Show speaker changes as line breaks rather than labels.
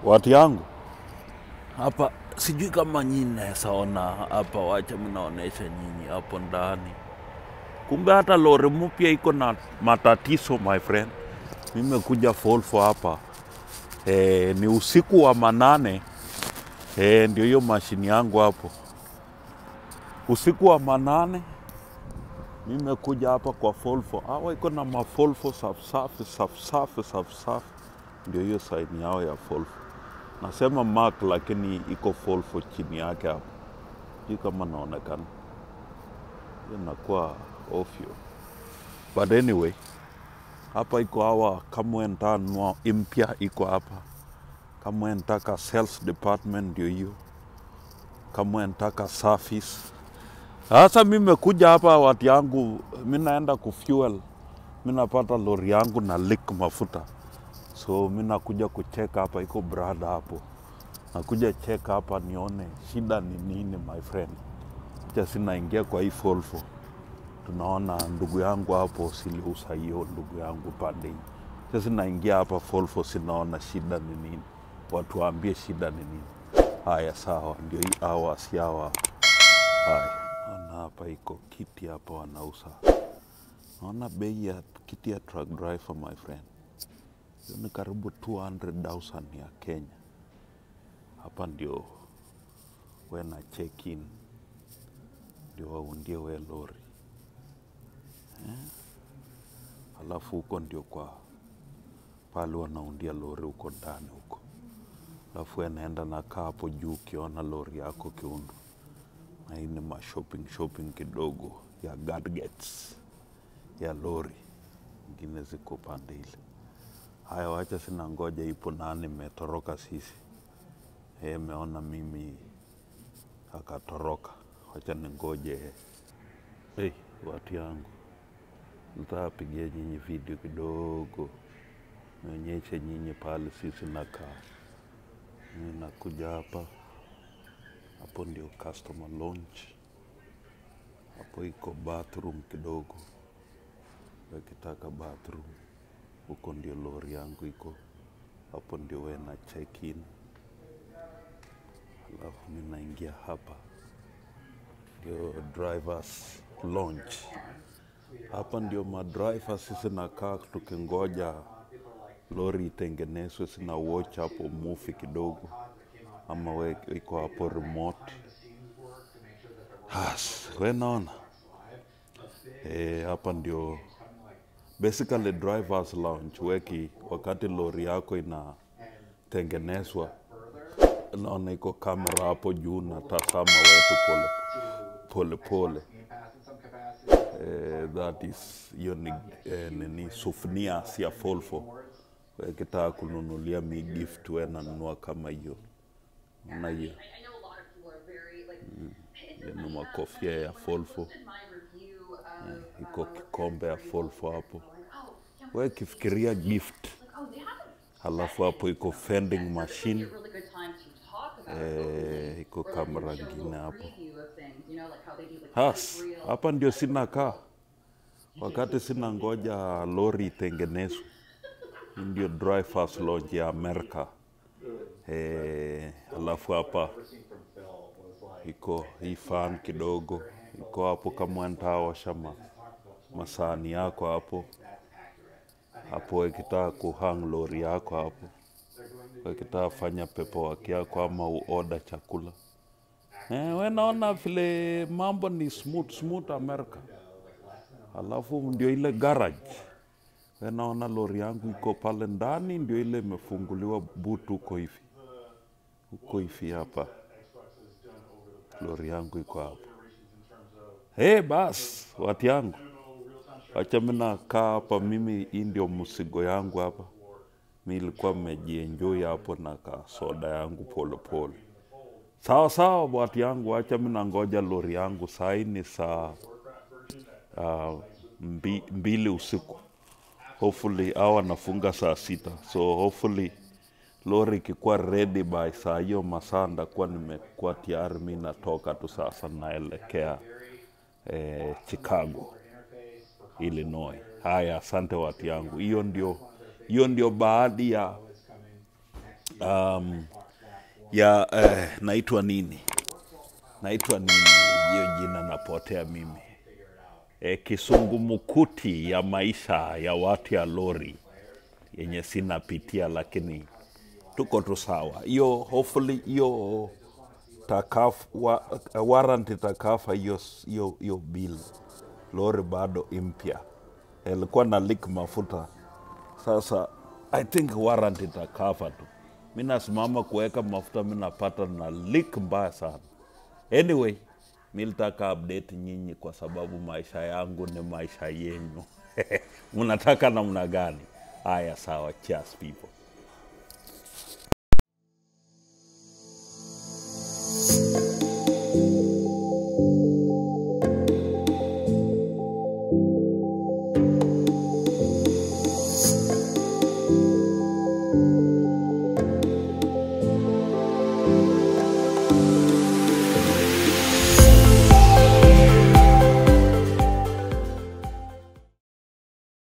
Watu yangu hapa, sijui kama nyinyi naweza ona hapa, wacha mnaonesha nyinyi hapo ndani. Kumbe hata lori mpya iko na matatizo my friend. Nimekuja Volvo hapa. Ni usiku wa manane. Ndio hiyo mashini yangu hapo. Usiku wa manane nimekuja hapa kwa Volvo. Hawa iko na Volvo safi. Ndio hiyo sign yao ya Volvo. Nasema Mark lakini iko Volvo chini yake hapo. Sijui kama naonekana. Inakuwa ovyo. But anyway, hapa iko hawa kama ntanua impya iko hapa. Kama nataka sales department ndio hiyo. Kama nataka service. Sasa mimi nimekuja hapa watu yangu, mimi naenda kufuel. Mimi napata lori yangu na leak mafuta. So mimi nakuja kucheck hapa, iko brother hapo. Nakuja check hapa nione shida ni nini my friend. Kisha sinaingia kwa hii Volvo. Tunaona ndugu yangu hapo siliusa hiyo ndugu yangu pande hii. Kisha sinaingia hapa Volvo sinaona shida ni nini. Watu waambie shida ni nini. Haya sawa, ndio hii hawa si hawa. Haya, naona hapa iko kiti hapa wanauza. Naona bei ya kiti ya truck driver my friend. Ni karibu 200,000 ya Kenya. Hapa ndio wena check in. Ndio waundie we lori. Alafu huko ndio kwa pale wanaundia lori huko ndani huko. Alafu anaenda na kaa hapo juu ukiona lori yako kiundu. Na hii ni shopping kidogo ya gadgets ya lori. Ngine ziko pande ile. Haya wacha sina ngoja ipo nani metoroka sisi. Meona mimi akatoroka. Wacha ningoje. Watu yangu. Nitapigia nyinyi video kidogo. Nionyeshe nyinyi pale sisi nakaa. Mimi nakuja hapa. Hapo ndio customer lounge. Hapo iko bathroom kidogo. Ukitaka bathroom. Huko ndio lori yangu iko. Hapo ndio wena check in. Alafu mimi naingia hapa. Ndio drivers lounge. Hapa ndio madrivers sisi nakaa tukingoja lori itengenezwe, sina watch hapo movie kidogo. Ama we iko hapo remote. We naona. Hapa ndio basically drivers lounge weki wakati lori yako inatengenezwa. Naona iko kamera hapo juu na tazama wetu pole. That is hiyo ni souvenirs ya Volvo. Ukitaka kununulia mi gift we nanunua kama hiyo. Na hiyo. Ni makofia ya Volvo. Iko kikombe ya Volvo hapo. We kifikiria gift. Halafu hapo iko vending machine. Iko kamera ngine hapo. Hapa ndio sina kaa. Wakati sina ngoja lori itengenezwe. Ndio drivers lounge ya Amerika. Halafu hapa iko hii fan kidogo. Iko hapo kama nitawasha masahani yako hapo. Hapo ukitaka kuhang lori yako hapo. Ukitaka fanya paperwork yako ama uorder chakula. We naona vile mambo ni smooth Amerika. Halafu ndio ile garage. We naona lori yangu iko pale ndani ndio ile imefunguliwa boot huko hivi. Huko hivi hapa. Lori yangu iko hapo. Bas, watu yangu. Wacha mimi nakaa hapa mimi hii ndio mzigo yangu hapa. Mimi nilikuwa nimejienjoy hapo na soda yangu pole. Sawa watu yangu, wacha mimi nangoja lori yangu saa ni saa 2 usiku. Hopefully hawa nafunga saa 6. So hopefully lori ikikuwa ready by saa hiyo masaa ndakuwa nimekuwa tayari mimi natoka tu sasa naelekea Chicago, Illinois. Haya asante watu yangu. Hiyo ndio baadhi ya ya naitwa nini? Naitwa nini? Hiyo jina napotea mimi. Kisungumukuti ya maisha ya watu ya lori yenye sina pitia, lakini tuko tu sawa. Hiyo hopefully hiyo warrant itakafa hiyo bill. Lori bado impya. Ilikuwa na leak mafuta. Sasa I think warrant itakafa tu. Mimi nasimama kuweka mafuta, mimi napata na leak mbaya sana. Anyway, nilitaka update nyinyi kwa sababu maisha yangu ni maisha yenu. Mnataka namna gani? Haya sawa, cheers people.